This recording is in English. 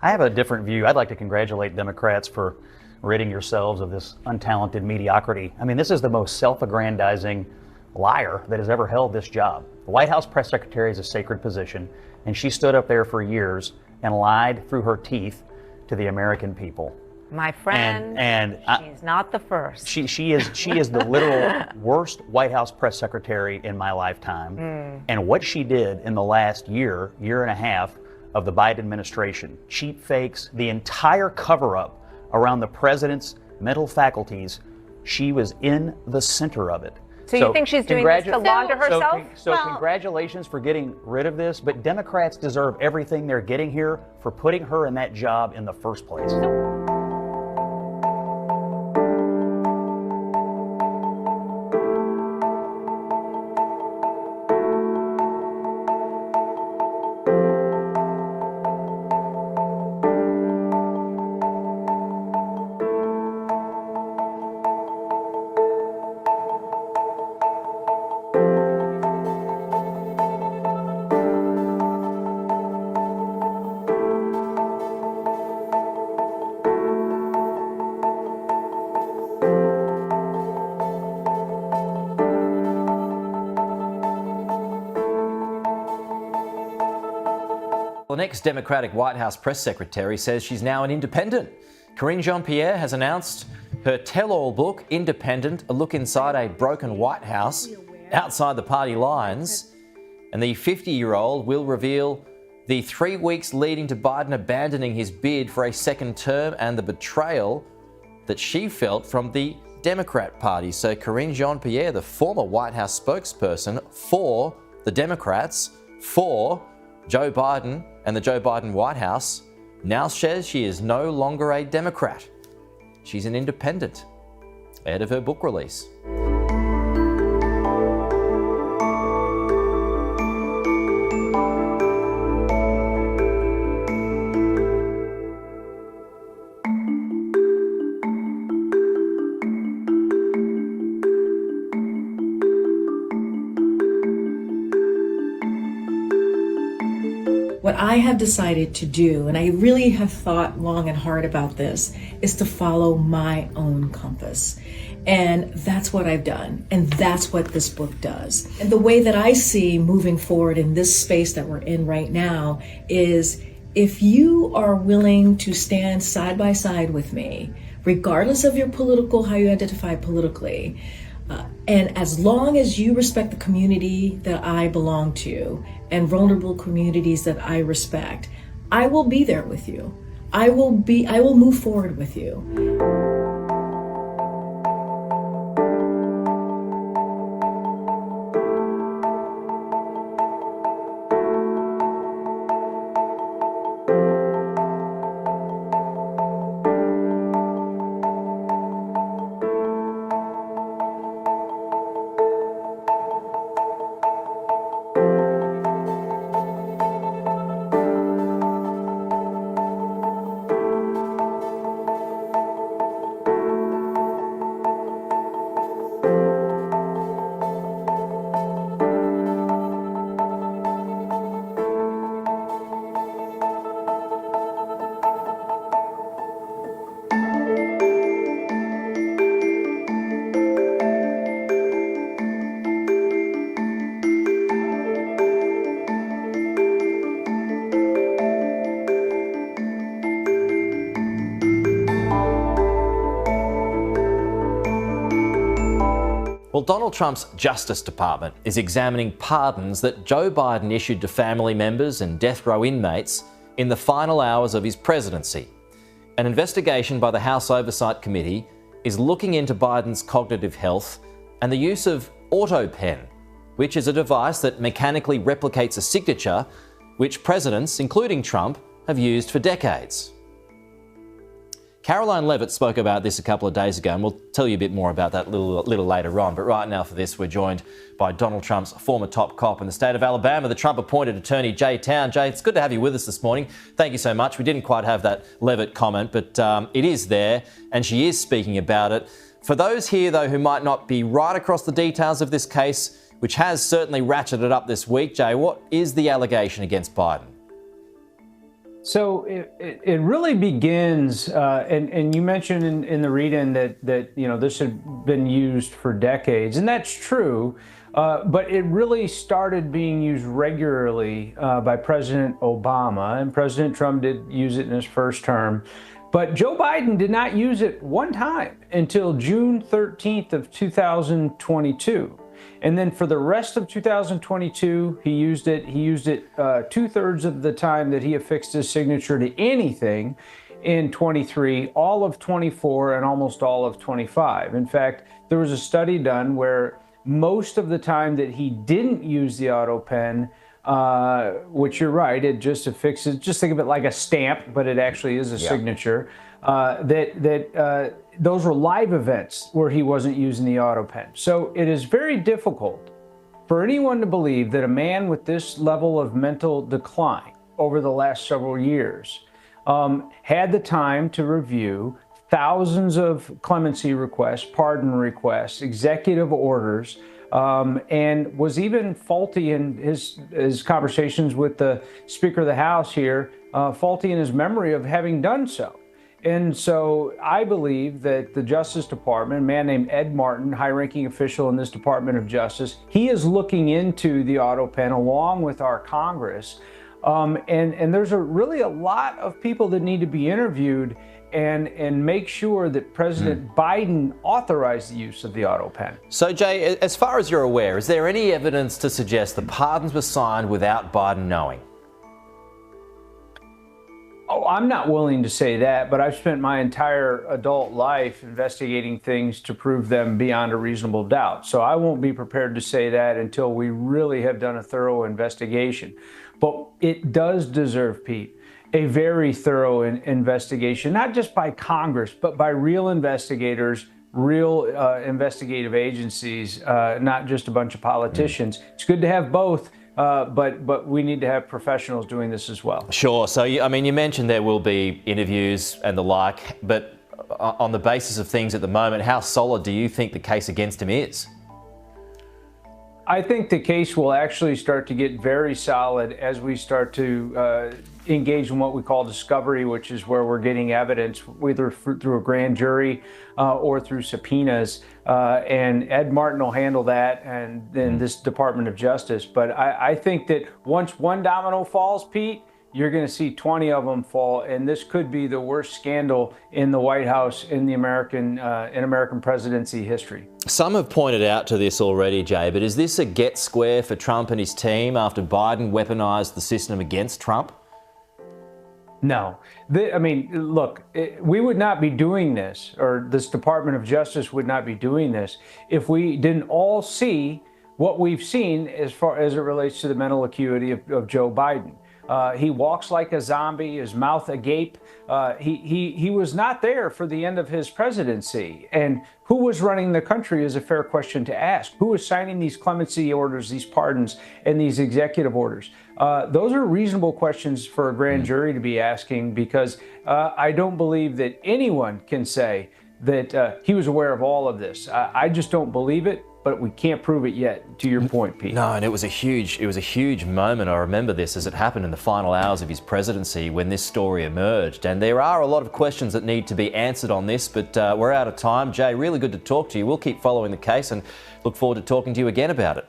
I have a different view. I'd like to congratulate Democrats for ridding yourselves of this untalented mediocrity. I mean, this is the most self-aggrandizing liar that has ever held this job. The White House press secretary is a sacred position, and she stood up there for years and lied through her teeth to the American people. My friend, she's not the first. She is the literal worst White House press secretary in my lifetime. And what she did in the last year and a half of the Biden administration, cheap fakes, the entire cover-up around the president's mental faculties, she was in the center of it. So you think she's doing this to launder herself? So congratulations for getting rid of this, but Democrats deserve everything they're getting here for putting her in that job in the first place. The next Democratic White House press secretary says she's now an independent. Karine Jean-Pierre has announced her tell-all book, Independent, a look inside a broken White House outside the party lines. And the 50-year-old will reveal the 3 weeks leading to Biden abandoning his bid for a second term and the betrayal that she felt from the Democrat Party. So Karine Jean-Pierre, the former White House spokesperson for the Democrats, for Joe Biden and the Joe Biden White House, now says she is no longer a Democrat. She's an independent ahead of her book release. What I have decided to do, and I really have thought long and hard about this, is to follow my own compass. And that's what I've done. And that's what this book does. And the way that I see moving forward in this space that we're in right now is, if you are willing to stand side by side with me, regardless of your how you identify politically, and as long as you respect the community that I belong to and vulnerable communities that I respect, I will be there with you. I will move forward with you. Well, Donald Trump's Justice Department is examining pardons that Joe Biden issued to family members and death row inmates in the final hours of his presidency. An investigation by the House Oversight Committee is looking into Biden's cognitive health and the use of AutoPen, which is a device that mechanically replicates a signature which presidents, including Trump, have used for decades. Caroline Levitt spoke about this a couple of days ago, and we'll tell you a bit more about that a little later on. But right now for this, we're joined by Donald Trump's former top cop in the state of Alabama, the Trump-appointed attorney, Jay Town. Jay, it's good to have you with us this morning. Thank you so much. We didn't quite have that Levitt comment, but it is there, and she is speaking about it. For those here, though, who might not be right across the details of this case, which has certainly ratcheted up this week, Jay, what is the allegation against Biden? So it really begins, and you mentioned in the read-in that this had been used for decades, and that's true. But it really started being used regularly by President Obama, and President Trump did use it in his first term. But Joe Biden did not use it one time until June 13th of 2022. And then for the rest of 2022, he used it 2/3 of the time that he affixed his signature to anything in 23, all of 24, and almost all of 25. In fact, there was a study done where most of the time that he didn't use the auto pen, which you're right, it just affixes, just think of it like a stamp, but it actually is a signature, those were live events where he wasn't using the auto pen. So it is very difficult for anyone to believe that a man with this level of mental decline over the last several years had the time to review thousands of clemency requests, pardon requests, executive orders, and was even faulty in his conversations with the Speaker of the House here, faulty in his memory of having done so. And so I believe that the Justice Department, a man named Ed Martin, high-ranking official in this Department of Justice, he is looking into the auto pen along with our Congress. And there's really a lot of people that need to be interviewed and make sure that President Biden authorized the use of the auto pen. So, Jay, as far as you're aware, is there any evidence to suggest the pardons were signed without Biden knowing? Oh, I'm not willing to say that, but I've spent my entire adult life investigating things to prove them beyond a reasonable doubt. So I won't be prepared to say that until we really have done a thorough investigation. But it does deserve, Pete, a very thorough investigation, not just by Congress, but by real investigators, real investigative agencies, not just a bunch of politicians. It's good to have both. But we need to have professionals doing this as well. Sure. So, I mean, you mentioned there will be interviews and the like, but on the basis of things at the moment, how solid do you think the case against him is? I think the case will actually start to get very solid as we start to engage in what we call discovery, which is where we're getting evidence, either through a grand jury or through subpoenas. And Ed Martin will handle that, and then this Department of Justice. But I think that once one domino falls, Pete, you're going to see 20 of them fall, and this could be the worst scandal in the White House in the American presidency history. Some have pointed out to this already, Jay, but is this a get square for Trump and his team after Biden weaponized the system against Trump? No. I mean, look, we would not be doing this, or this Department of Justice would not be doing this, if we didn't all see what we've seen as far as it relates to the mental acuity of Joe Biden. He walks like a zombie, his mouth agape. He was not there for the end of his presidency. And who was running the country is a fair question to ask. Who was signing these clemency orders, these pardons, and these executive orders? Those are reasonable questions for a grand jury to be asking, because I don't believe that anyone can say that he was aware of all of this. I just don't believe it. But we can't prove it yet, to your point, Pete. No, and it was a huge moment. I remember this as it happened in the final hours of his presidency when this story emerged. And there are a lot of questions that need to be answered on this, but we're out of time. Jay, really good to talk to you. We'll keep following the case and look forward to talking to you again about it.